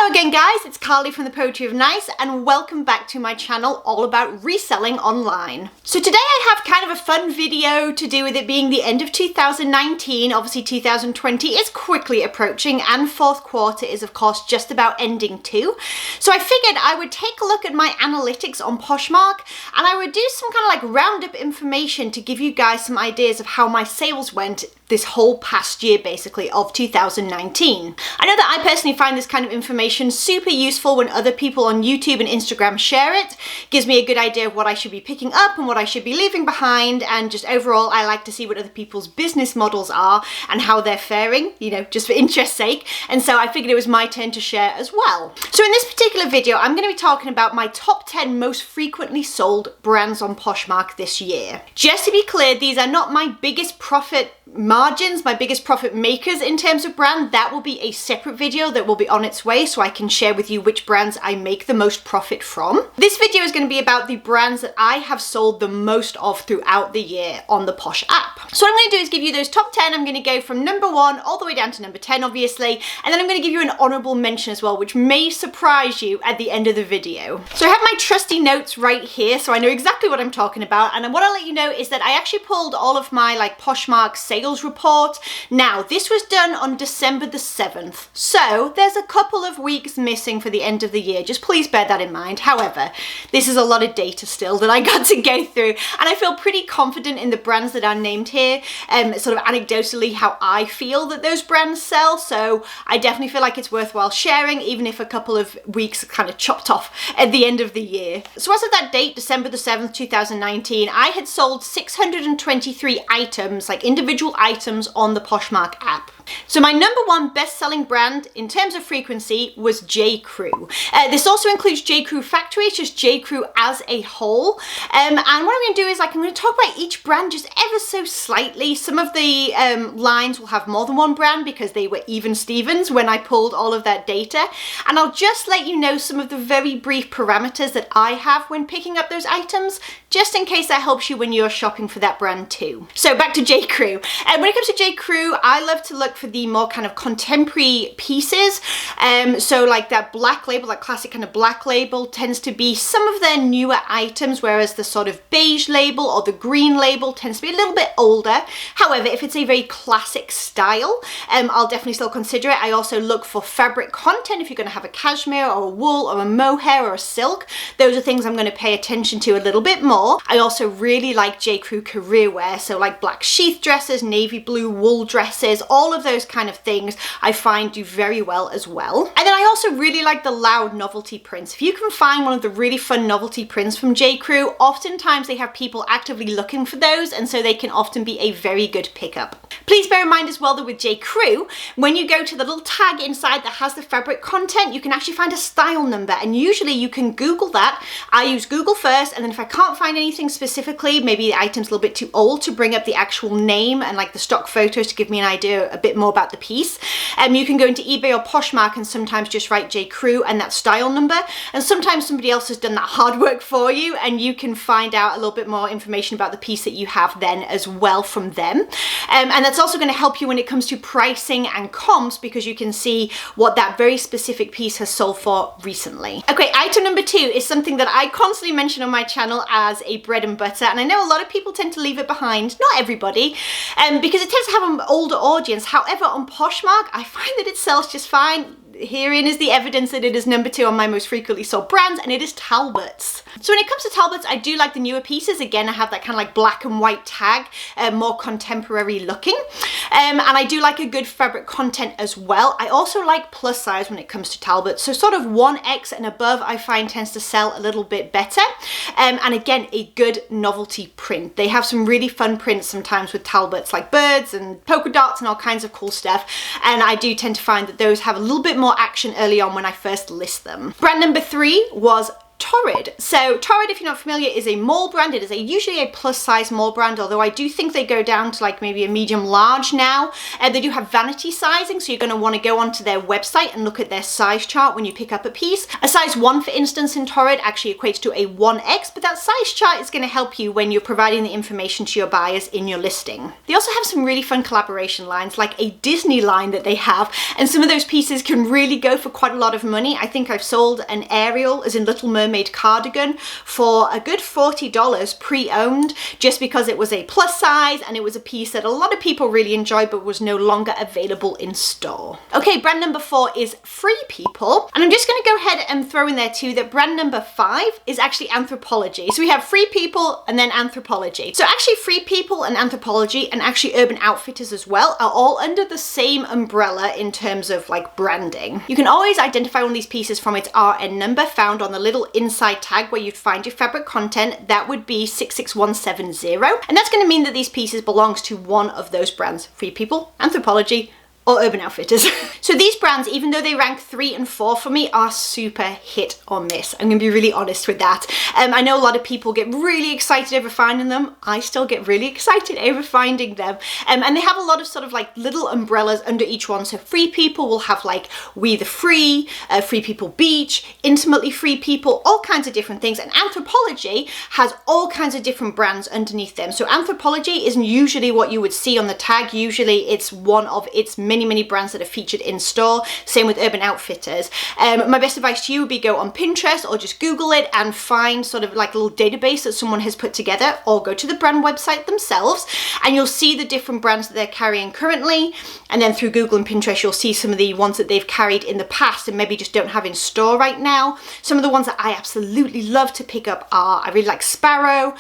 Hello again guys, it's Carly from the Poetry of Nice and welcome back to my channel all about reselling online. So today I have kind of a fun video to do with it being the end of 2019. Obviously 2020 is quickly approaching and fourth quarter is of course just about ending too. So I figured I would take a look at my analytics on Poshmark and I would do some kind of like roundup information to give you guys some ideas of how my sales went this whole past year basically of 2019. I know that I personally find this kind of information super useful when other people on YouTube and Instagram share it. Gives me a good idea of what I should be picking up and what I should be leaving behind, and just overall I like to see what other people's business models are and how they're faring, you know, just for interest's sake. And so I figured it was my turn to share as well. So in this particular video I'm going to be talking about my top 10 most frequently sold brands on Poshmark this year. Just to be clear, these are not my biggest profit margins, my biggest profit makers in terms of brand. That will be a separate video that will be on its way so I can share with you which brands I make the most profit from. This video is going to be about the brands that I have sold the most of throughout the year on the Posh app. So what I'm going to do is give you those top 10. I'm going to go from number 1 all the way down to number 10 obviously, and then I'm going to give you an honorable mention as well, which may surprise you at the end of the video. So I have my trusty notes right here so I know exactly what I'm talking about, and what I'll let you know is that I actually pulled all of my like Poshmark sales report. Now this was done on December the 7th, so there's a couple of weeks missing for the end of the year. Just please bear that in mind. However, this is a lot of data still that I got to go through, and I feel pretty confident in the brands that are named here, sort of anecdotally how I feel that those brands sell, so I definitely feel like it's worthwhile sharing even if a couple of weeks kind of chopped off at the end of the year. So as of that date, December the 7th, 2019, I had sold 623 items, like individual items on the Poshmark app. So my number 1 best-selling brand in terms of frequency was J.Crew. This also includes J.Crew Factory, it's just J.Crew as a whole. And what I'm going to do is I'm going to talk about each brand just ever so slightly. Some of the lines will have more than one brand because they were even Stevens when I pulled all of that data. And I'll just let you know some of the very brief parameters that I have when picking up those items, just in case that helps you when you're shopping for that brand too. So back to J.Crew. When it comes to J.Crew, I love to look for the more kind of contemporary pieces. So like that black label, that classic kind of black label tends to be some of their newer items, whereas the sort of beige label or the green label tends to be a little bit older. However, if it's a very classic style, I'll definitely still consider it. I also look for fabric content. If you're going to have a cashmere or a wool or a mohair or a silk, those are things I'm going to pay attention to a little bit more. I also really like J.Crew career wear, so like black sheath dresses, navy blue wool dresses, all of those kind of things I find do very well as well. And then I also really like the loud novelty prints. If you can find one of the really fun novelty prints from J.Crew, oftentimes they have people actively looking for those, and so they can often be a very good pickup. Please bear in mind as well that with J.Crew, when you go to the little tag inside that has the fabric content, you can actually find a style number, and usually you can Google that. I use Google first, and then if I can't find anything specifically, maybe the item's a little bit too old, to bring up the actual name and like the stock photos to give me an idea a bit more about the piece. You can go into eBay or Poshmark and sometimes just write J.Crew and that style number, and sometimes somebody else has done that hard work for you and you can find out a little bit more information about the piece that you have then as well from them. And that's also going to help you when it comes to pricing and comps, because you can see what that very specific piece has sold for recently. Okay, item number 2 is something that I constantly mention on my channel as a bread and butter, and I know a lot of people tend to leave it behind, not everybody, because it tends to have an older audience. However, on Poshmark, I find that it sells just fine. Herein is the evidence that it is number 2 on my most frequently sold brands, and it is Talbots. So when it comes to Talbots, I do like the newer pieces. Again, I have that kind of like black and white tag, more contemporary looking. And I do like a good fabric content as well. I also like plus size when it comes to Talbots. So sort of 1X and above I find tends to sell a little bit better. And again, a good novelty print. They have some really fun prints sometimes with Talbots, like birds and polka dots and all kinds of cool stuff. And I do tend to find that those have a little bit more action early on when I first list them. Brand number 3 was Torrid. So Torrid, if you're not familiar, is a mall brand. It is usually a plus size mall brand, although I do think they go down to like maybe a medium large now. They do have vanity sizing, so you're going to want to go onto their website and look at their size chart when you pick up a piece. A size 1, for instance, in Torrid actually equates to a 1X, but that size chart is going to help you when you're providing the information to your buyers in your listing. They also have some really fun collaboration lines, like a Disney line that they have, and some of those pieces can really go for quite a lot of money. I think I've sold an Ariel, as in Little Mermaid cardigan, for a good $40 pre-owned, just because it was a plus size and it was a piece that a lot of people really enjoyed but was no longer available in store. Okay, brand number 4 is Free People, and I'm just going to go ahead and throw in there too that brand number 5 is actually Anthropologie. So we have Free People and then Anthropologie. So actually Free People and Anthropologie, and actually Urban Outfitters as well, are all under the same umbrella in terms of like branding. You can always identify one of these pieces from its RN number found on the little inside tag where you'd find your fabric content. That would be 66170, and that's going to mean that these pieces belongs to one of those brands: Free People, Anthropologie, or Urban Outfitters. So these brands, even though they rank 3 and 4 for me, are super hit or miss. I'm gonna be really honest with that. I know a lot of people get really excited over finding them. I still get really excited over finding them. And they have a lot of sort of like little umbrellas under each one. So Free People will have like We the Free, Free People Beach, Intimately Free People, all kinds of different things. And Anthropologie has all kinds of different brands underneath them. So Anthropologie isn't usually what you would see on the tag. Usually it's one of its many brands that are featured in store. Same with Urban Outfitters. My best advice to you would be go on Pinterest or just Google it and find sort of like a little database that someone has put together, or go to the brand website themselves and you'll see the different brands that they're carrying currently. And then through Google and Pinterest, you'll see some of the ones that they've carried in the past and maybe just don't have in store right now. Some of the ones that I absolutely love to pick up are, I really like Sparrow,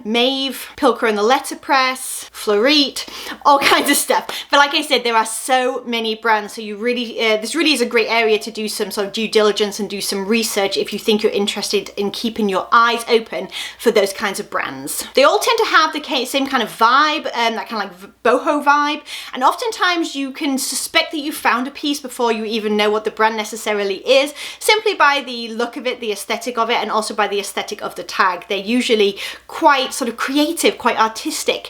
Maeve, Pilker and the Letterpress, Florite, all kinds of stuff. But like I said, there are so many brands, so you really this really is a great area to do some sort of due diligence and do some research if you think you're interested in keeping your eyes open for those kinds of brands. They all tend to have the same kind of vibe, that kind of like boho vibe, and oftentimes you can suspect that you found a piece before you even know what the brand necessarily is, simply by the look of it, the aesthetic of it, and also by the aesthetic of the tag. They're usually quite sort of creative, quite artistic.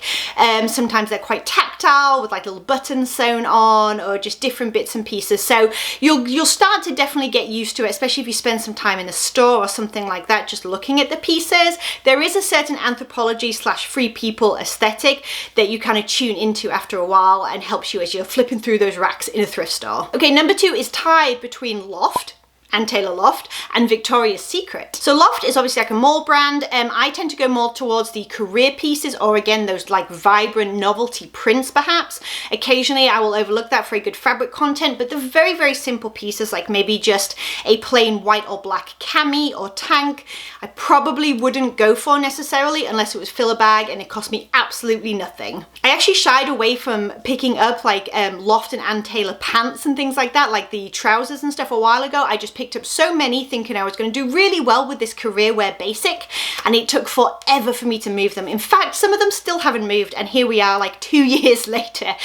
Sometimes they're quite tactile with like little buttons sewn on, or just different bits and pieces. So you'll start to definitely get used to it, especially if you spend some time in a store or something like that just looking at the pieces. There is a certain Anthropologie / Free People aesthetic that you kind of tune into after a while and helps you as you're flipping through those racks in a thrift store. Okay, number 2 is tied between Loft and Taylor Loft and Victoria's Secret. So Loft is obviously like a mall brand. I tend to go more towards the career pieces, or again, those like vibrant novelty prints perhaps. Occasionally I will overlook that for a good fabric content, but the very simple pieces, like maybe just a plain white or black cami or tank, I probably wouldn't go for necessarily unless it was filler bag and it cost me absolutely nothing. I actually shied away from picking up like Loft and Ann Taylor pants and things like that, like the trousers and stuff a while ago. I just picked up so many thinking I was going to do really well with this career wear basic, and it took forever for me to move them. In fact, some of them still haven't moved, and here we are like 2 years later.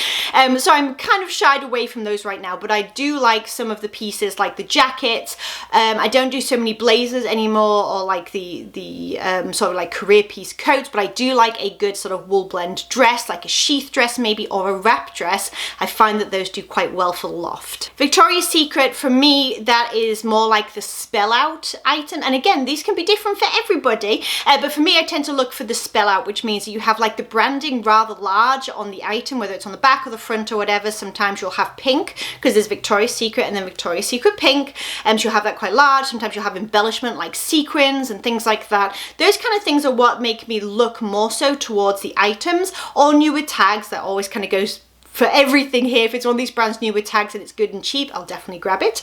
So I'm kind of shied away from those right now, but I do like some of the pieces like the jackets. I don't do so many blazers anymore, or like the sort of like career piece coats, but I do like a good sort of wool blend dress, like a sheath dress maybe, or a wrap dress. I find that those do quite well for Loft. Victoria's Secret, for me, that is more like the spell out item, and again, these can be different for everybody, but for me I tend to look for the spell out, which means that you have like the branding rather large on the item, whether it's on the back or the front or whatever. Sometimes you'll have pink because there's Victoria's Secret and then Victoria's Secret pink, and you'll have that quite large. Sometimes you'll have embellishment like sequins and things like that. Those kind of things are what make me look more so towards the items, or newer tags. That always kind of goes for everything here. If it's one of these brands new with tags and it's good and cheap, I'll definitely grab it.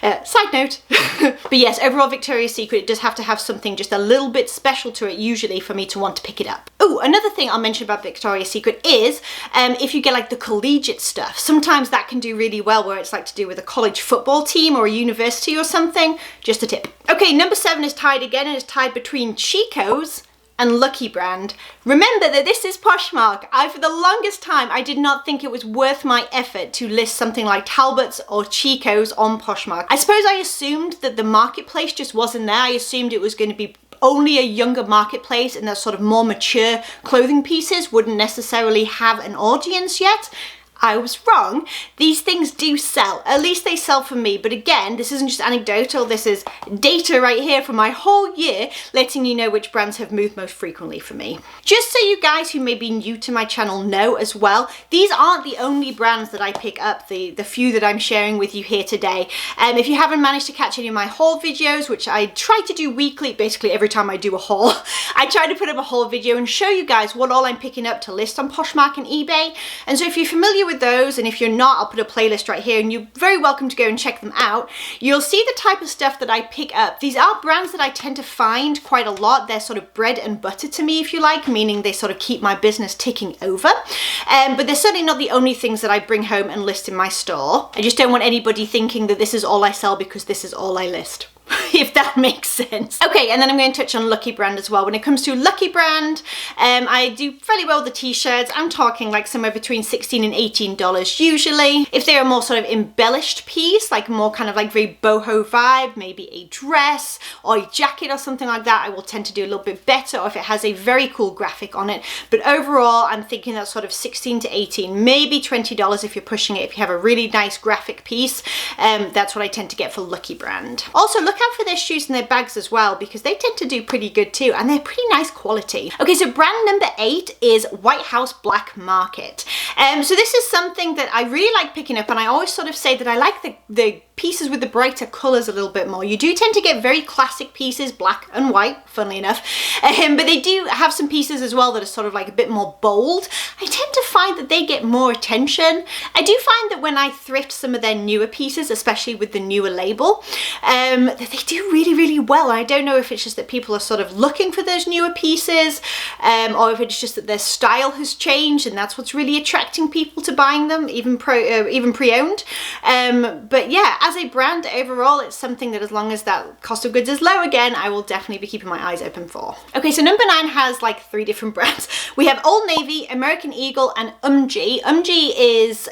Side note. But yes, overall Victoria's Secret, it does have to have something just a little bit special to it usually for me to want to pick it up. Oh, another thing I'll mention about Victoria's Secret is if you get like the collegiate stuff, sometimes that can do really well where it's like to do with a college football team or a university or something. Just a tip. Okay, number 7 is tied again, and it's tied between Chico's and Lucky brand. Remember that this is Poshmark. For the longest time, I did not think it was worth my effort to list something like Talbots or Chico's on Poshmark. I suppose I assumed that the marketplace just wasn't there. I assumed it was going to be only a younger marketplace and that sort of more mature clothing pieces wouldn't necessarily have an audience yet. I was wrong. These things do sell. At least they sell for me. But again, this isn't just anecdotal. This is data right here for my whole year, letting you know which brands have moved most frequently for me. Just so you guys who may be new to my channel know as well, these aren't the only brands that I pick up, the few that I'm sharing with you here today. If you haven't managed to catch any of my haul videos, which I try to do weekly, basically every time I do a haul, I try to put up a haul video and show you guys what all I'm picking up to list on Poshmark and eBay. And so if you're familiar with those, and if you're not, I'll put a playlist right here and you're very welcome to go and check them out. You'll see the type of stuff that I pick up. These are brands that I tend to find quite a lot. They're sort of bread and butter to me, if you like, meaning they sort of keep my business ticking over. But they're certainly not the only things that I bring home and list in my store. I just don't want anybody thinking that this is all I sell because this is all I list. If that makes sense. Okay, and then I'm going to touch on Lucky brand as well. When it comes to Lucky brand, I do fairly well with the t-shirts. I'm talking like somewhere between $16 and $18 usually. If they're a more sort of embellished piece, like more kind of like very boho vibe, maybe a dress or a jacket or something like that, I will tend to do a little bit better, or if it has a very cool graphic on it. But overall, I'm thinking that sort of 16 to 18, maybe $20 if you're pushing it. If you have a really nice graphic piece, that's what I tend to get for Lucky brand. Also, look out for their shoes and their bags as well, because they tend to do pretty good too, and they're pretty nice quality. Okay, so brand number 8 is White House Black Market. So this is something that I really like picking up, and I always sort of say that I like the pieces with the brighter colors a little bit more. You do tend to get very classic pieces, black and white, funnily enough, but they do have some pieces as well that are sort of like a bit more bold. I tend to find that they get more attention. I do find that when I thrift some of their newer pieces, especially with the newer label, that they do really, really well. I don't know if it's just that people are sort of looking for those newer pieces, or if it's just that their style has changed and that's what's really attracting people to buying them, even pre-owned. But yeah, as a brand overall, it's something that as long as that cost of goods is low again, I will definitely be keeping my eyes open for. Okay, so number 9 has like 3 different brands. We have Old Navy, American Eagle, and UMG is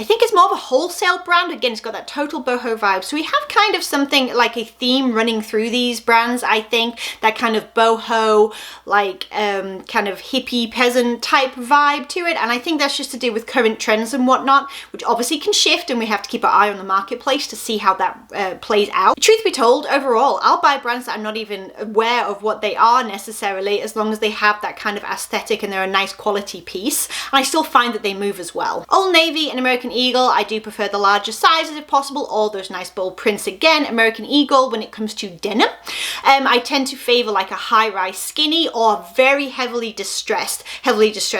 I think it's more of a wholesale brand. Again, it's got that total boho vibe. So we have kind of something like a theme running through these brands, I think. That kind of boho, like kind of hippie peasant type vibe to it. And I think that's just to do with current trends and whatnot, which obviously can shift, and we have to keep our eye on the marketplace to see how that plays out. Truth be told, overall, I'll buy brands that I'm not even aware of what they are necessarily, as long as they have that kind of aesthetic and they're a nice quality piece. And I still find that they move as well. Old Navy and American Eagle, I do prefer the larger sizes if possible, all those nice bold prints again. American Eagle, when it comes to denim, I tend to favor like a high-rise skinny or very heavily distressed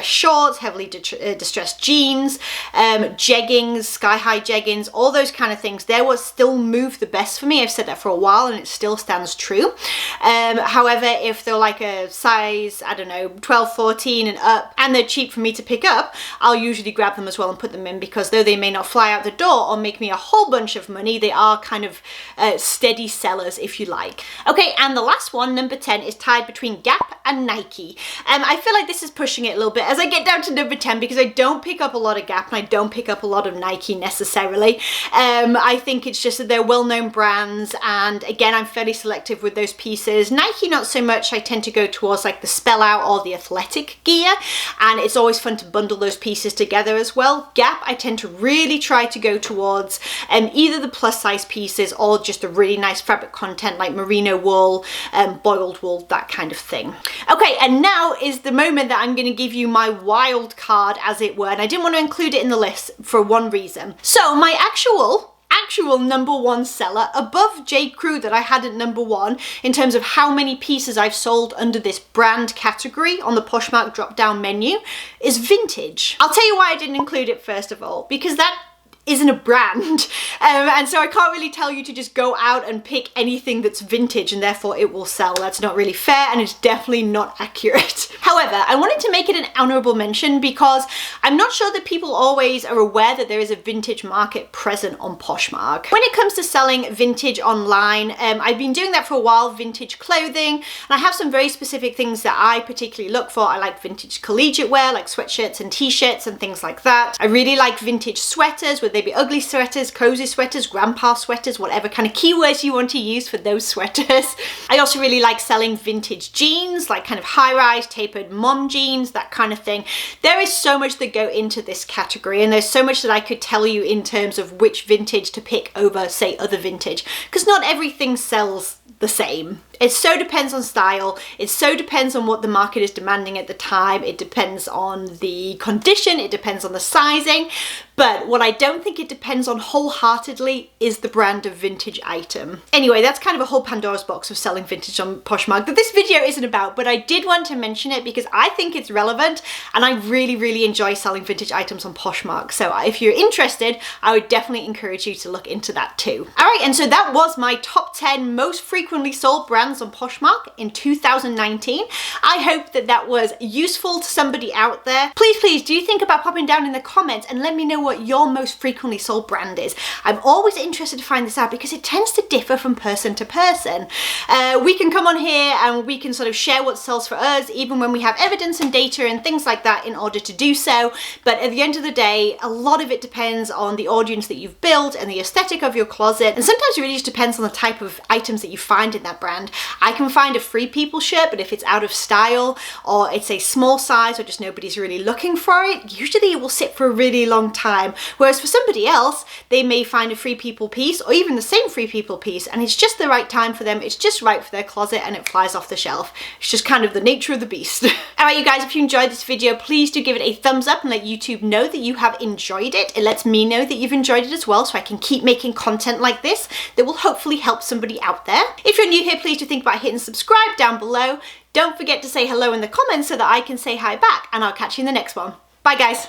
shorts, heavily distressed jeans, jeggings, sky-high jeggings, all those kind of things. They're what still move the best for me. I've said that for a while and it still stands true. However, if they're like a size, I don't know, 12, 14 and up, and they're cheap for me to pick up, I'll usually grab them as well and put them in, because though they may not fly out the door or make me a whole bunch of money, they are kind of steady sellers, if you like. Okay, and the last one, number 10, is tied between Gap and Nike. I feel like this is pushing it a little bit as I get down to number 10, because I don't pick up a lot of Gap and I don't pick up a lot of Nike necessarily. I think it's just that they're well-known brands, and again, I'm fairly selective with those pieces. Nike, not so much. I tend to go towards like the spell out or the athletic gear, and it's always fun to bundle those pieces together as well. Gap, I tend to really try to go towards either the plus size pieces or just a really nice fabric content like merino wool, boiled wool, that kind of thing. Okay, and now is the moment that I'm going to give you my wild card, as it were, and I didn't want to include it in the list for one reason. So my actual number 1 seller above J.Crew that I had at number 1 in terms of how many pieces I've sold under this brand category on the Poshmark drop down menu is vintage. I'll tell you why I didn't include it first of all, because that isn't a brand. And so I can't really tell you to just go out and pick anything that's vintage and therefore it will sell. That's not really fair and it's definitely not accurate. However, I wanted to make it an honorable mention because I'm not sure that people always are aware that there is a vintage market present on Poshmark. When it comes to selling vintage online, I've been doing that for a while, vintage clothing, and I have some very specific things that I particularly look for. I like vintage collegiate wear, like sweatshirts and t-shirts and things like that. I really like vintage sweaters, whether they be ugly sweaters, cozy sweaters, grandpa sweaters, whatever kind of keywords you want to use for those sweaters. I also really like selling vintage jeans, like kind of high-rise, tapered mom jeans, that kind of thing. There is so much that go into this category, and there's so much that I could tell you in terms of which vintage to pick over, say, other vintage, because not everything sells the same. It so depends on style, it so depends on what the market is demanding at the time, it depends on the condition, it depends on the sizing, but what I don't think it depends on wholeheartedly is the brand of vintage item. Anyway, that's kind of a whole Pandora's box of selling vintage on Poshmark that this video isn't about, but I did want to mention it because I think it's relevant and I really enjoy selling vintage items on Poshmark. So if you're interested, I would definitely encourage you to look into that too. All right, and so that was my top 10 most frequently sold brands on Poshmark in 2019. I hope that that was useful to somebody out there. Please do think about popping down in the comments and let me know what your most frequently sold brand is. I'm always interested to find this out because it tends to differ from person to person. We can come on here and we can sort of share what sells for us, even when we have evidence and data and things like that in order to do so. But at the end of the day, a lot of it depends on the audience that you've built and the aesthetic of your closet. And sometimes it really just depends on the type of items that you find in that brand. I can find a Free People shirt, but if it's out of style or it's a small size or just nobody's really looking for it, usually it will sit for a really long time. Whereas for somebody else, they may find a Free People piece or even the same Free People piece and it's just the right time for them, it's just right for their closet and it flies off the shelf. It's just kind of the nature of the beast. Alright you guys, if you enjoyed this video, please do give it a thumbs up and let YouTube know that you have enjoyed it. It lets me know that you've enjoyed it as well so I can keep making content like this that will hopefully help somebody out there. If you're new here, please do think about hitting subscribe down below. Don't forget to say hello in the comments so that I can say hi back, and I'll catch you in the next one. Bye guys.